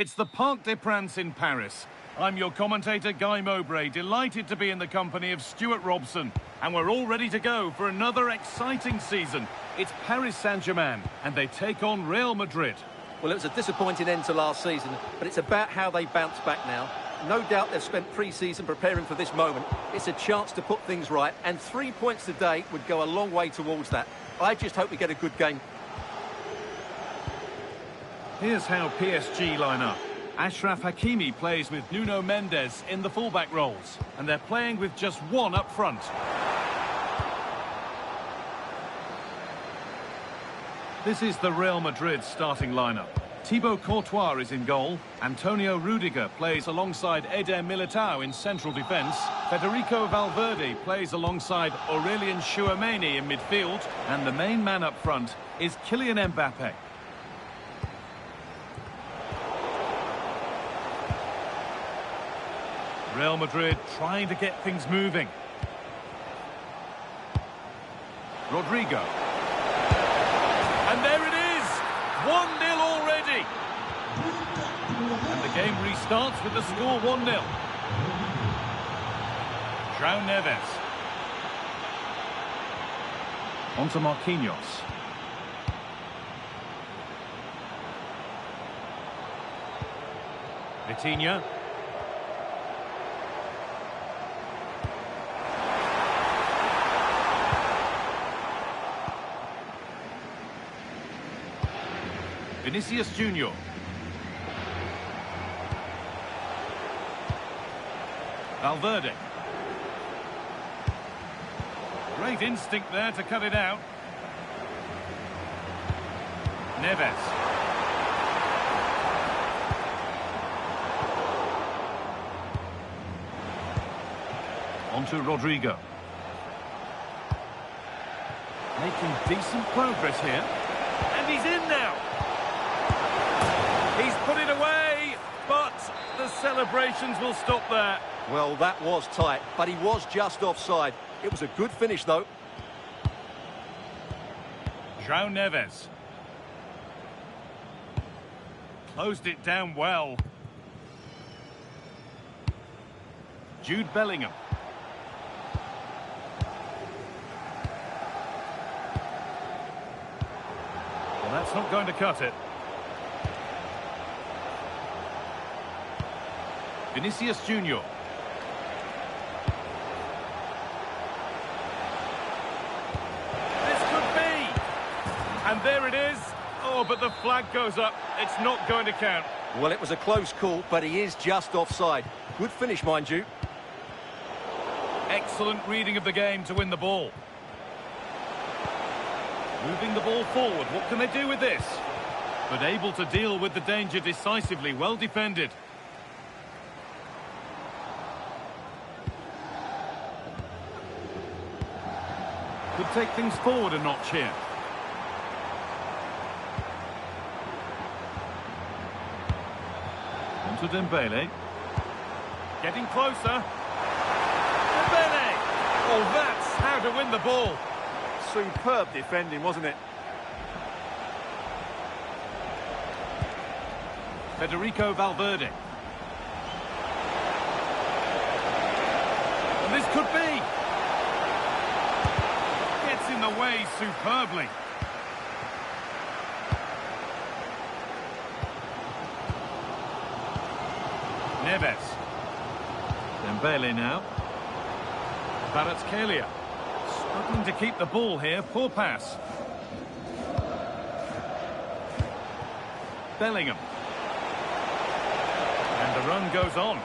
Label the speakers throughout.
Speaker 1: It's the Parc des Princes in Paris. I'm your commentator, Guy Mowbray, delighted to be in the company of Stuart Robson. And we're all ready to go for another exciting season. It's Paris Saint-Germain, and they take on Real Madrid.
Speaker 2: Well, it was a disappointing end to last season, but it's about how they bounce back now. No doubt they've spent pre-season preparing for this moment. It's a chance to put things right, and 3 points today would go a long way towards that. I just hope we get a good game.
Speaker 1: Here's how PSG line up. Achraf Hakimi plays with Nuno Mendes in the fullback roles, and they're playing with just one up front. This is the Real Madrid starting lineup. Thibaut Courtois is in goal. Antonio Rudiger plays alongside Eder Militao in central defence. Federico Valverde plays alongside Aurelien Tchouameni in midfield. And the main man up front is Kylian Mbappe. Real Madrid trying to get things moving. Rodrigo. And there it is! 1-0 already! And the game restarts with the score 1-0. João Neves. On to Marquinhos. Vitinha. Vinicius Junior. Valverde. Great instinct there to cut it out. Neves. On to Rodrigo. Making decent progress here. And he's in now. He's put it away, but the celebrations will stop there.
Speaker 2: Well, that was tight, but he was just offside. It was a good finish, though.
Speaker 1: João Neves. Closed it down well. Jude Bellingham. Well, that's not going to cut it. Vinicius Junior. This could be! And there it is. Oh, but the flag goes up. It's not going to count.
Speaker 2: Well, it was a close call, but he is just offside. Good finish, mind you.
Speaker 1: Excellent reading of the game to win the ball. Moving the ball forward. What can they do with this? But able to deal with the danger decisively. Well defended. Could take things forward a notch here. On to Dembele. Getting closer. Dembele! Oh, that's how to win the ball.
Speaker 2: Superb defending, wasn't it?
Speaker 1: Federico Valverde. And this could be. Gets in the way superbly. Neves. Dembele now. Kvaratskhelia. Struggling to keep the ball here. Poor pass. Bellingham. And the run goes on.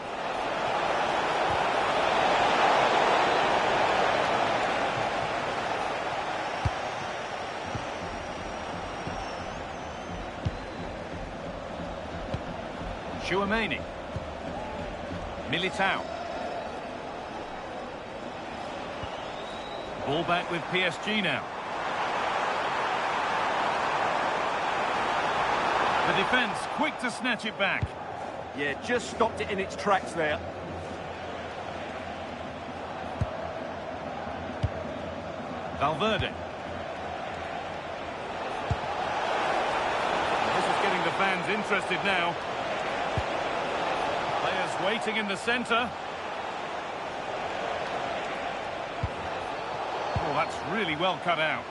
Speaker 1: Tchouameni. Militao. Ball back with PSG now. The defence quick to snatch it back.
Speaker 2: Yeah, just stopped it in its tracks there.
Speaker 1: Valverde. This is getting the fans interested now. waiting in the centre. Oh, that's really well cut out.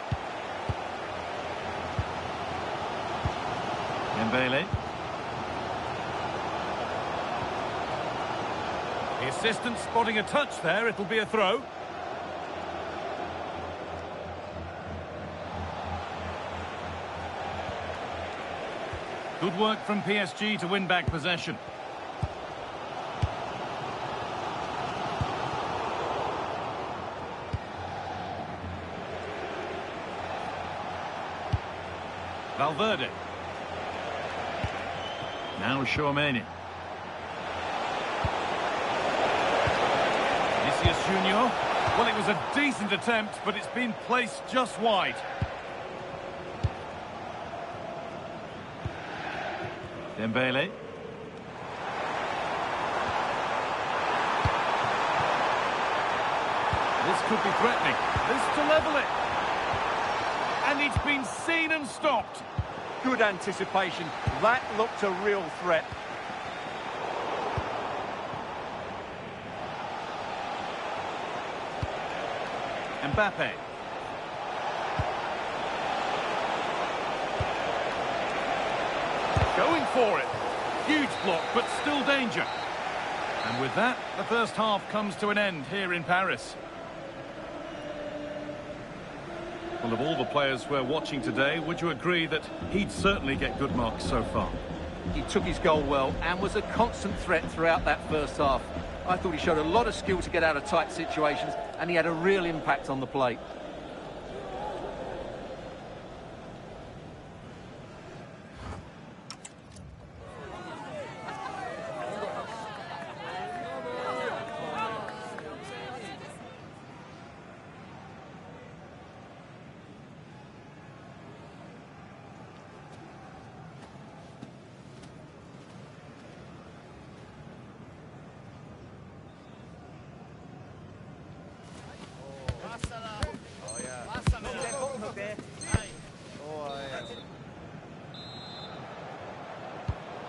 Speaker 1: Dembele. The assistant spotting a touch there, it'll be a throw. Good work from PSG to win back possession. Valverde. Now Kwabena. Vinicius Junior. Well, it was a decent attempt, but it's been placed just wide. Dembele. This could be threatening. This to level it. And it's been seen and stopped.
Speaker 2: Good anticipation. That looked a real threat.
Speaker 1: Mbappe. Going for it. Huge block, but still danger. And with that, the first half comes to an end here in Paris. Well, of all the players we're watching today, would you agree that he'd certainly get good marks so far?
Speaker 2: He took his goal well and was a constant threat throughout that first half. I thought he showed a lot of skill to get out of tight situations, and he had a real impact on the plate.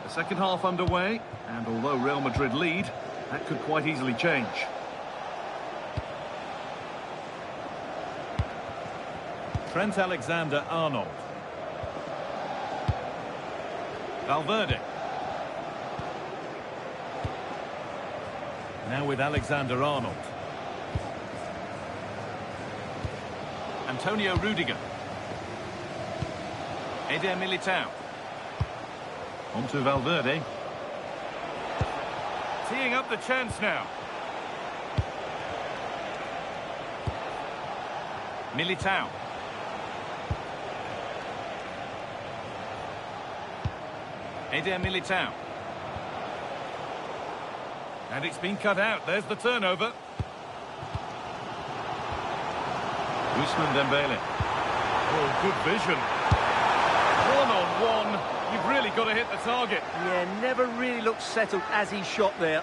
Speaker 1: The second half underway, and although Real Madrid lead, that could quite easily change. Trent Alexander-Arnold. Valverde. Now with Alexander-Arnold. Antonio Rudiger. Eder Militao. On to Valverde. Teeing up the chance now. Militao. Eder Militao. And it's been cut out. There's the turnover. Ousmane Dembele. Oh, good vision. One-on-one. You've really got to hit the target.
Speaker 2: Yeah, never really looked settled as he shot there.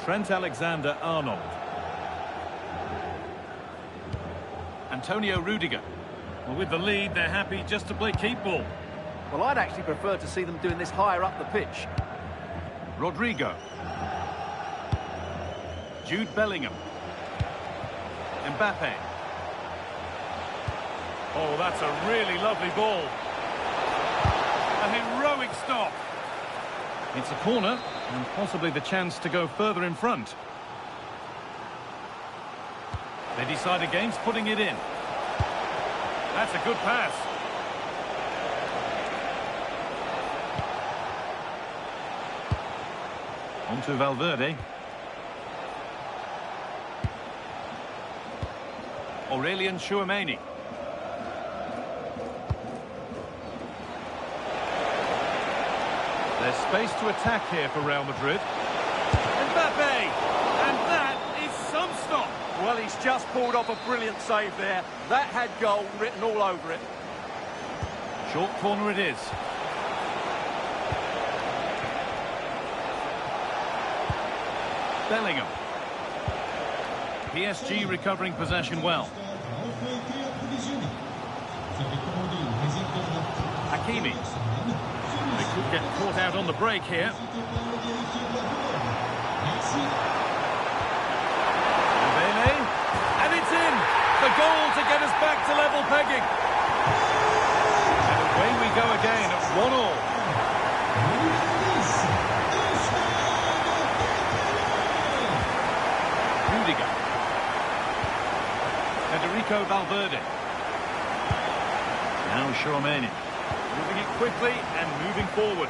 Speaker 1: Trent Alexander-Arnold. Antonio Rudiger. Well, with the lead, they're happy just to play keep ball.
Speaker 2: Well, I'd actually prefer to see them doing this higher up the pitch.
Speaker 1: Rodrigo. Jude Bellingham. Mbappe. Oh, that's a really lovely ball. A heroic stop. It's a corner, and possibly the chance to go further in front. They decide against putting it in. That's a good pass. On to Valverde. Aurelien Chouameni. There's space to attack here for Real Madrid. Mbappe! And that is some stop.
Speaker 2: Well, he's just pulled off a brilliant save there. That had goal written all over it.
Speaker 1: Short corner it is. Bellingham. PSG recovering possession well. Hakimi. They could get caught out on the break here. Kwabena. And it's in! The goal to get us back to level pegging. And away we go again at 1-1. Rudiger. Federico Valverde. Now Kwabena. Moving it quickly and moving forward.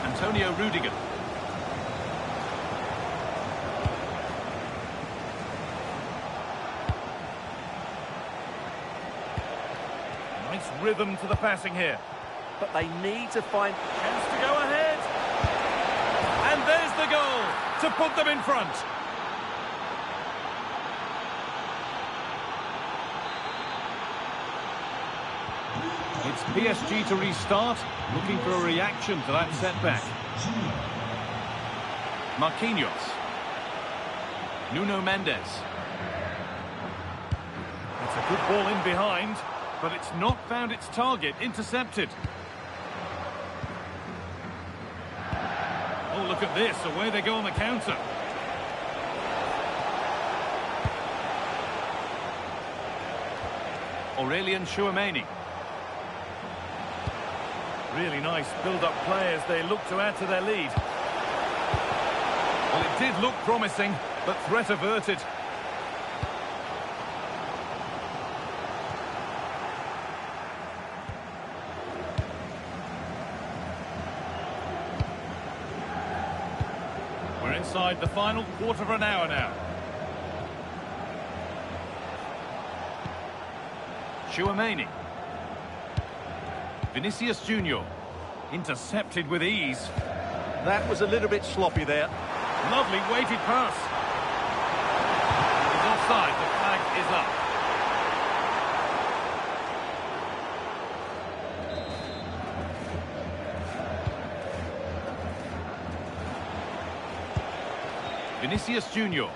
Speaker 1: Antonio Rudiger. Nice rhythm to the passing here.
Speaker 2: But they need to find...
Speaker 1: Chance to go ahead. And there's the goal to put them in front. It's PSG to restart, looking for a reaction to that setback. Marquinhos. Nuno Mendes. It's a good ball in behind, but it's not found its target, intercepted. Oh, look at this, away they go on the counter. Aurelien Tchouameni. Really nice build-up play as they look to add to their lead. Well, it did look promising, but threat averted. We're inside the final quarter of an hour now. Tchouameni. Vinicius Junior. Intercepted with ease.
Speaker 2: That was a little bit sloppy there.
Speaker 1: Lovely weighted pass. He's offside, the flag is up. Vinicius Junior.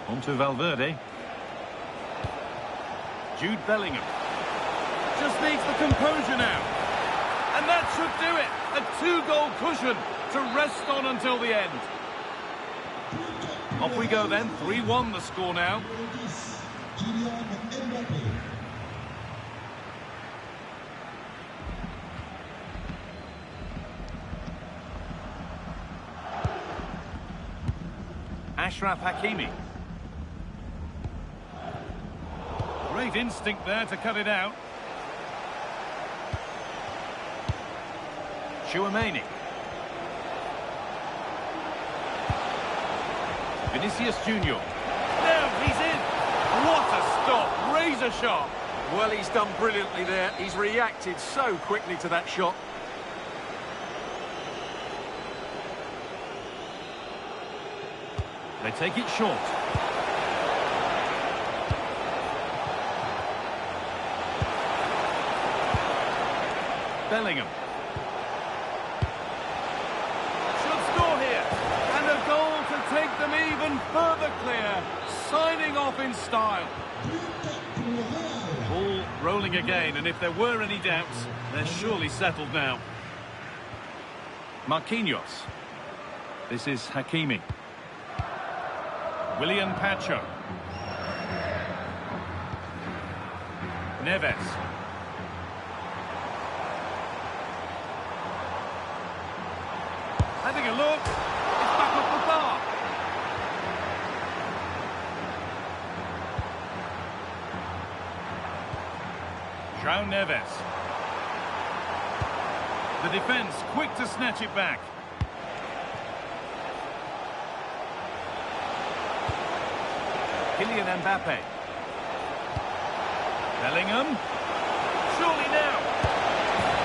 Speaker 1: On to Valverde. Jude Bellingham. Just needs the composure now. And that should do it. A 2-goal cushion to rest on until the end. Off we go then. 3-1 the score now. Achraf Hakimi. Great instinct there to cut it out. Tchouameni. Vinicius Junior. Now he's in. What a stop. Razor sharp.
Speaker 2: Well, he's done brilliantly there. He's reacted so quickly to that shot.
Speaker 1: They take it short. Bellingham. Should score here. And a goal to take them even further clear. Signing off in style. Ball rolling again, and if there were any doubts, they're surely settled now. Marquinhos. This is Hakimi. William Pacho. Neves. Having a look. It's back off the bar. João Neves. The defence quick to snatch it back. Kylian Mbappe. Bellingham. Surely now.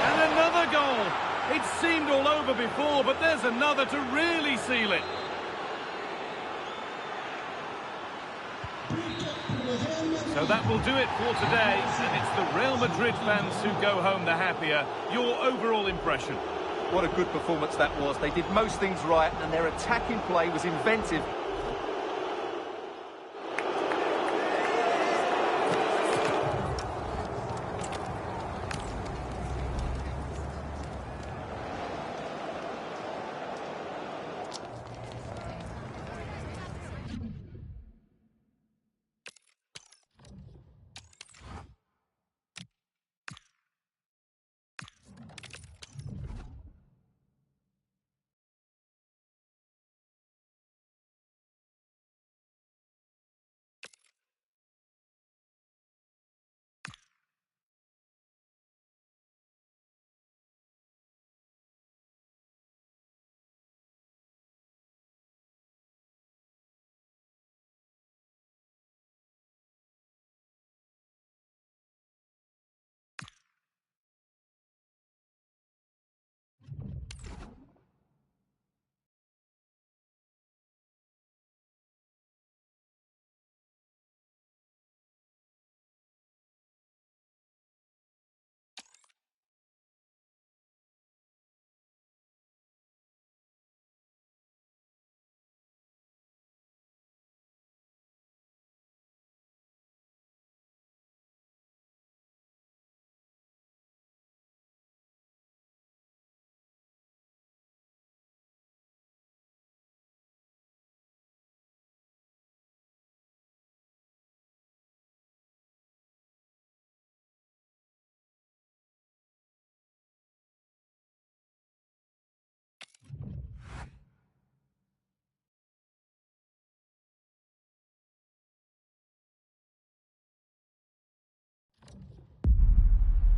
Speaker 1: And another goal. It seemed all over before, but there's another to really seal it. So that will do it for today, and it's the Real Madrid fans who go home the happier. Your overall impression?
Speaker 2: what a good performance that was. They did most things right, and their attacking play was inventive.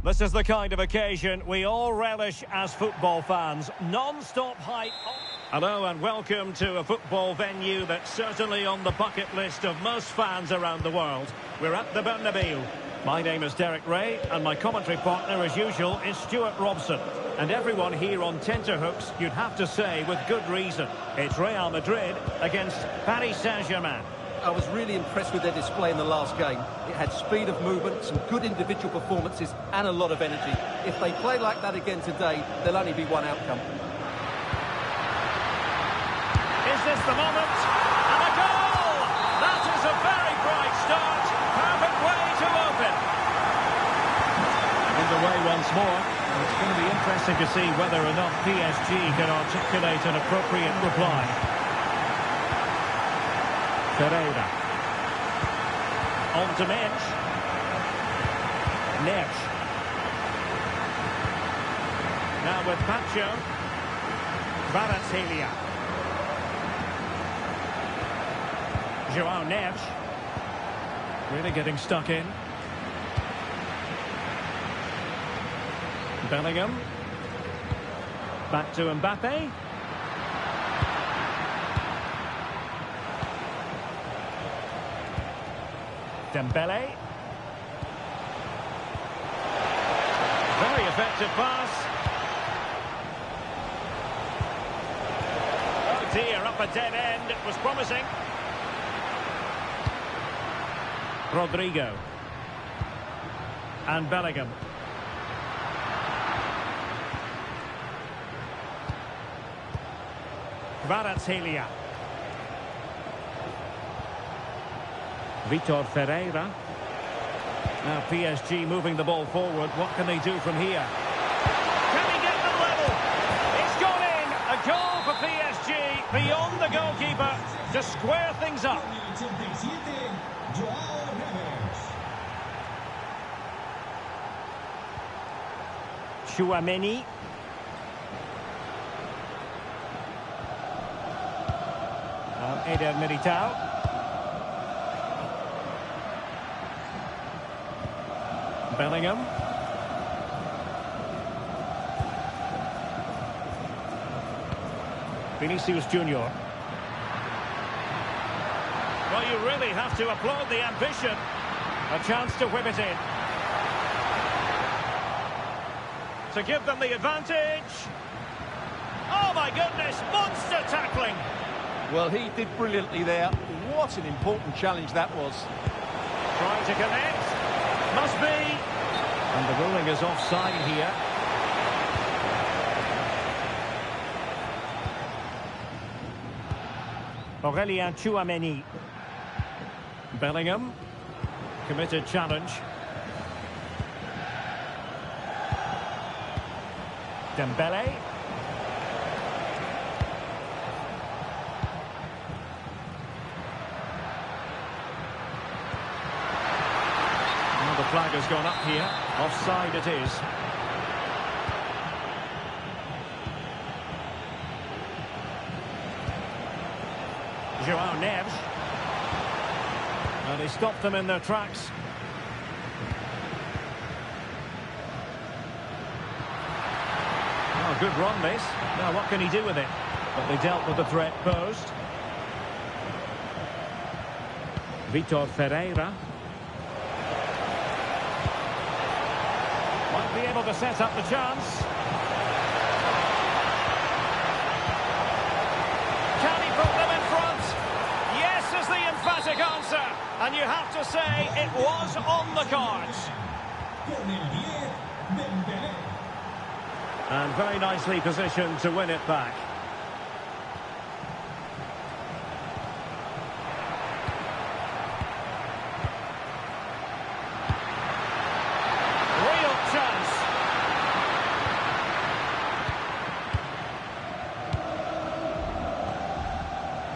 Speaker 3: This is the kind of occasion we all relish as football fans. Non-stop hype. Hello and welcome to a football venue that's certainly on the bucket list of most fans around the world. We're at the Bernabeu. My name is Derek Ray and my commentary partner as usual is Stuart Robson. And everyone here on tenterhooks, you'd have to say with good reason. It's Real Madrid against Paris Saint-Germain.
Speaker 2: I was really impressed with their display in the last game. It had speed of movement, some good individual performances and a lot of energy. If they play like that again today, there'll only be one outcome.
Speaker 3: Is this the moment? And a goal! That is a very bright start. Perfect way to open. Underway once more. It's going to be interesting to see whether or not PSG can articulate an appropriate reply. Pereira. On to Mitch. Nesh. Now with Pacho. Kvaratskhelia. Joao Neves. Really getting stuck in. Bellingham. Back to Mbappe. Dembele. Very effective pass. Oh dear, up a dead end. It was promising. Rodrigo. And Bellingham. Kvaratskhelia. Vitor Ferreira. Now PSG moving the ball forward. What can they do from here? Can he get the level? It's gone in. A goal for PSG beyond the goalkeeper to square things up. Chouameni. Eder Militao. Bellingham. Vinicius Junior. Well, you really have to applaud the ambition. A chance to whip it in. To give them the advantage. Oh my goodness, monster tackling.
Speaker 2: Well, he did brilliantly there. What an important challenge that was.
Speaker 3: Trying to connect. Must be. And the ruling is offside here. Aurelien Tchouameni. Bellingham. Committed challenge. Dembele. The flag has gone up here. Offside it is. Joao Neves. And he stopped them in their tracks. Oh, good run this. Now what can he do with it? But they dealt with the threat posed. Vitor Ferreira. Might be able to set up the chance. Can he put them in front? Yes is the emphatic answer. And you have to say it was on the cards. And very nicely positioned to win it back.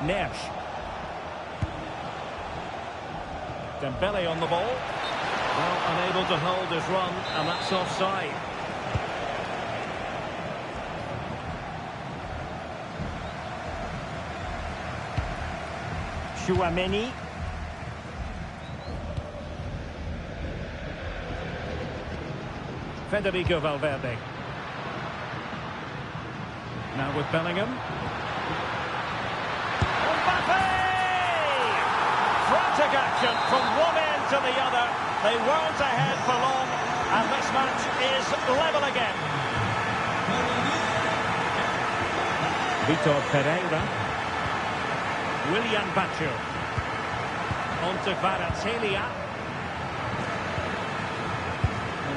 Speaker 3: Neves. Dembele on the ball. Well, unable to hold his run, and that's offside. Tchouameni. Federico Valverde. Now with Bellingham. Frantic action from one end to the other. They weren't ahead for long, and this match is level again. Vitor Pereira. Willian Bacho. On to Kvaratskhelia.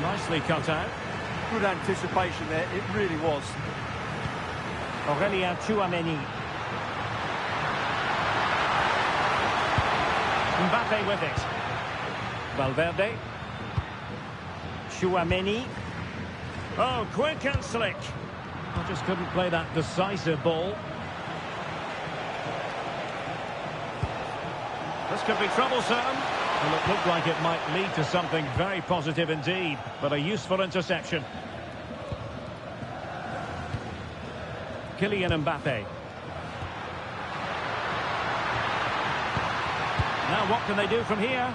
Speaker 3: Nicely cut out.
Speaker 2: Good anticipation there, it really was.
Speaker 3: Aurelien Tchouameni. Mbappe with it. Valverde. Tchouameni. Oh, quick and slick. I just couldn't play that decisive ball. This could be troublesome. Well, it looked like it might lead to something very positive indeed, but a useful interception. Kylian Mbappe. Now what can they do from here?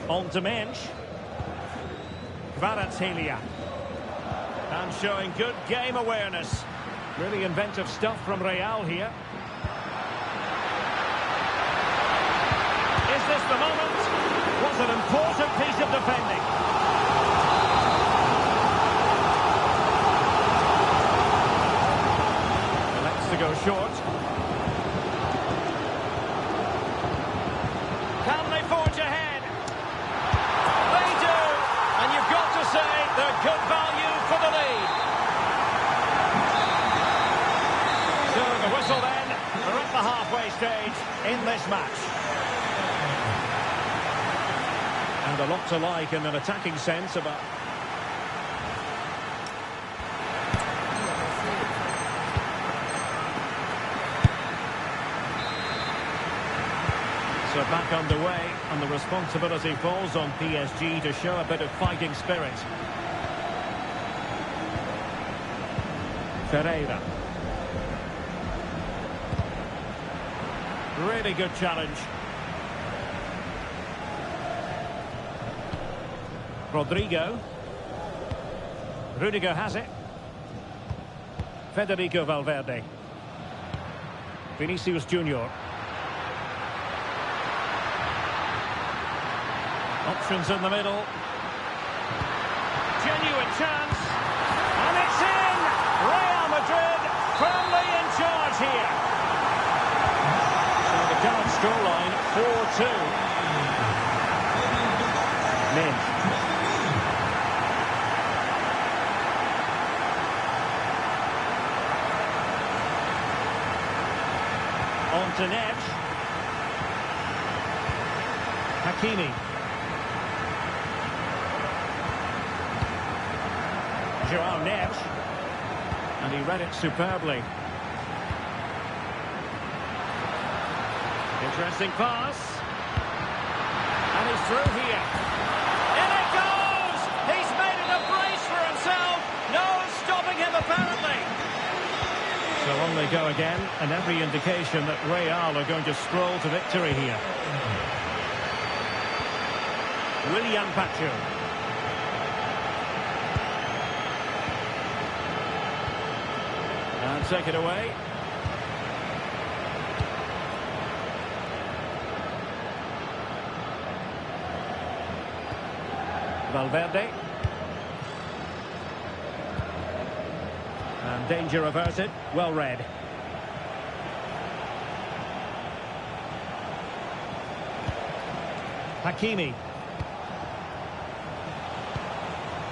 Speaker 3: On to Mensch. Kvaratskhelia. And showing good game awareness. Really inventive stuff from Real here. Is this the moment? Was an important piece of defending. Elects to go short. Can they forge ahead? They do. And you've got to say they're good value for the lead. So the whistle then. We're at the halfway stage in this match. And a lot to like in an attacking sense about... So back underway, and the responsibility falls on PSG to show a bit of fighting spirit. Ferreira. Really good challenge. Rodrigo. Rudiger has it. Federico Valverde. Vinicius Junior. Options in the middle. Genuine chance. And it's in! Real Madrid firmly in charge here. So the current scoreline 4-2. Mensch. On to Neves. Hakimi. Joao Neves. And he read it superbly. Interesting pass. And he's through here. In it goes! He's made it a brace for himself. No stopping him, apparently. So on they go again, and every indication that Real are going to stroll to victory here. Willian Pacho. And take it away. Valverde. And danger averted. Well read. Hakimi.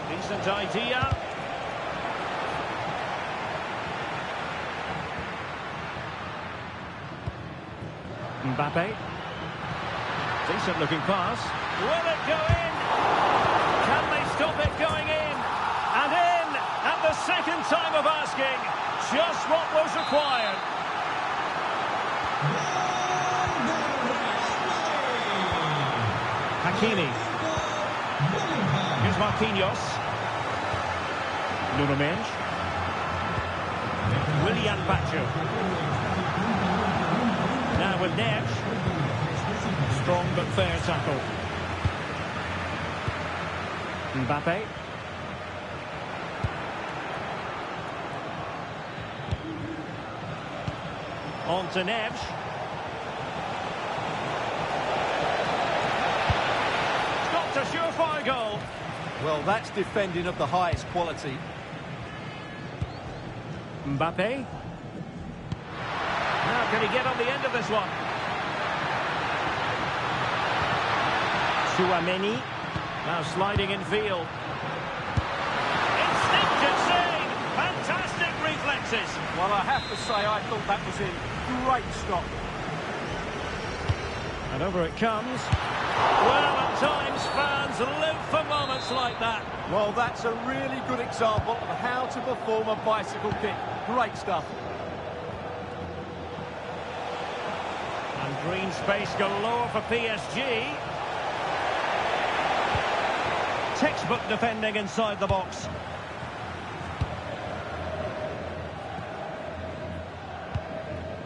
Speaker 3: Decent idea. Mbappe. Decent looking pass. Will it go in? Can they stop it going in? And in at the second time of asking. Just what was required. Hakimi. Here's Marquinhos. Nuno Mendes. Willian Pacho. Now with Neves. Strong but fair tackle. Mbappe. On to Neves. Got a surefire goal.
Speaker 2: Well, that's defending of the highest quality.
Speaker 3: Mbappe. Now can he get on the end of this one? Kwabena. Now sliding in field. Instinctive save. Fantastic reflexes.
Speaker 2: Well, I have to say, I thought that was in great stop.
Speaker 3: And over it comes. Well, at times fans live for moments like that.
Speaker 2: Well, that's a really good example of how to perform a bicycle kick. Great stuff.
Speaker 3: And green space galore for PSG. Textbook defending inside the box.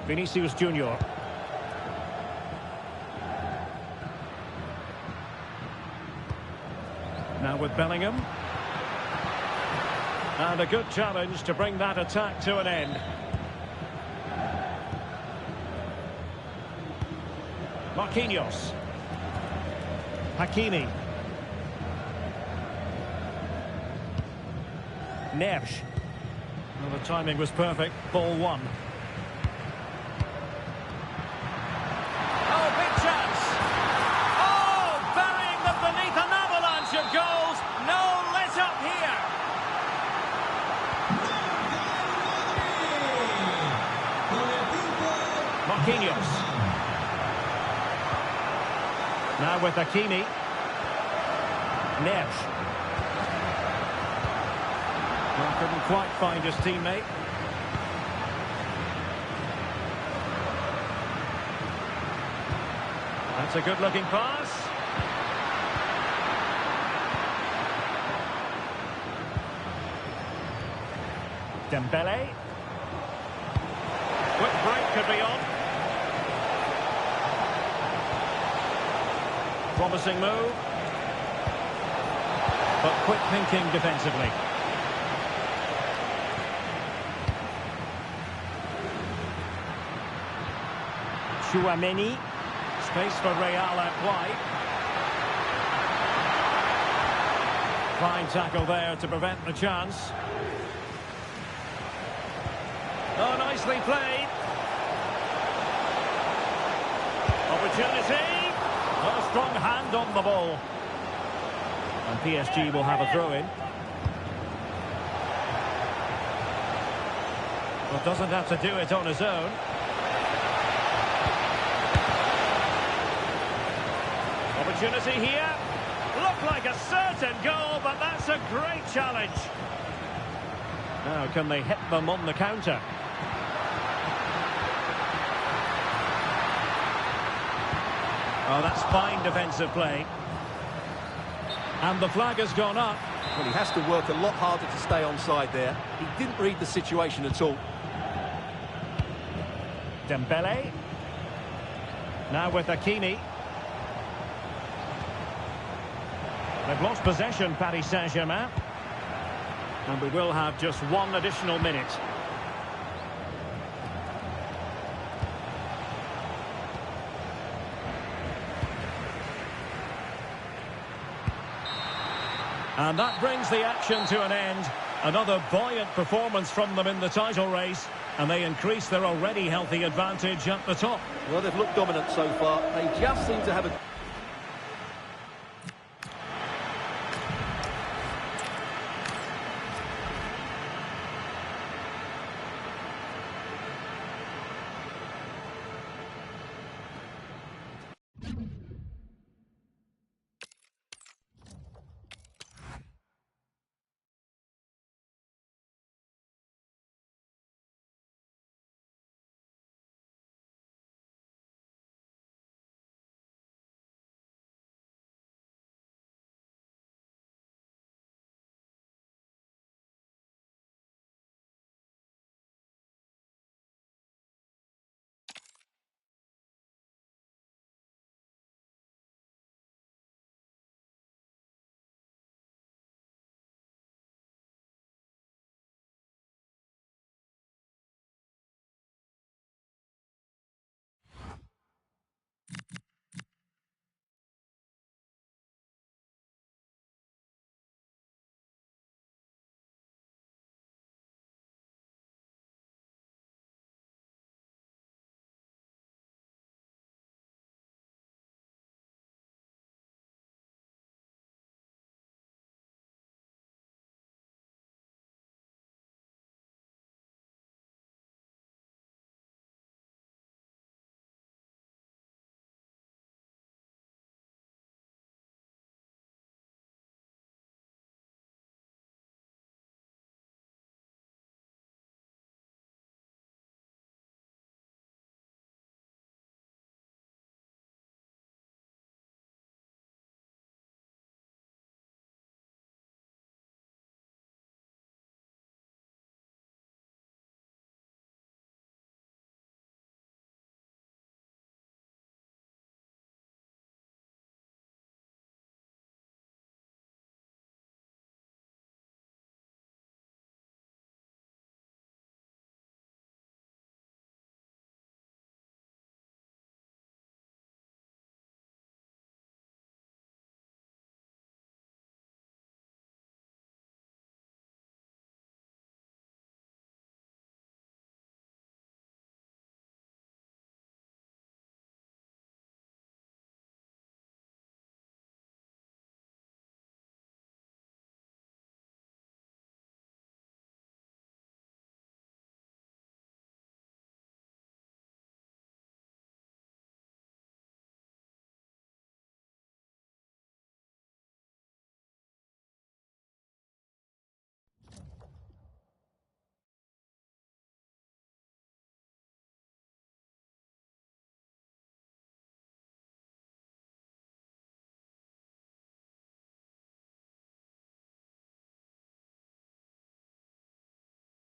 Speaker 3: Vinicius Junior. Now with Bellingham. And a good challenge to bring that attack to an end. Marquinhos. Hakimi. Neves. Well, the timing was perfect. Ball one. Oh, big chance. Oh, burying them beneath an avalanche of goals. No let up here. Marquinhos. Now with Hakimi. Neves. Well, couldn't quite find his teammate. That's a good-looking pass. Dembele. Quick break could be on. Promising move. But quick thinking defensively. Kwabena. Space for Real out wide. Fine tackle there to prevent the chance. Oh, nicely played. Opportunity. Oh, strong hand on the ball. And PSG will have a throw-in. Well, doesn't have to do it on his own. opportunity here. Looked like a certain goal, but that's a great challenge. Now, can they hit them on the counter? Oh, that's fine defensive play. And the flag has gone up.
Speaker 2: Well, he has to work a lot harder to stay onside there. He didn't read the situation at all.
Speaker 3: Dembele. Now with Hakimi. They've lost possession, Paris Saint-Germain. And we will have just one additional minute. And that brings the action to an end. Another buoyant performance from them in the title race. And they increase their already healthy advantage at the top.
Speaker 2: Well, they've looked dominant so far. They just seem to have a...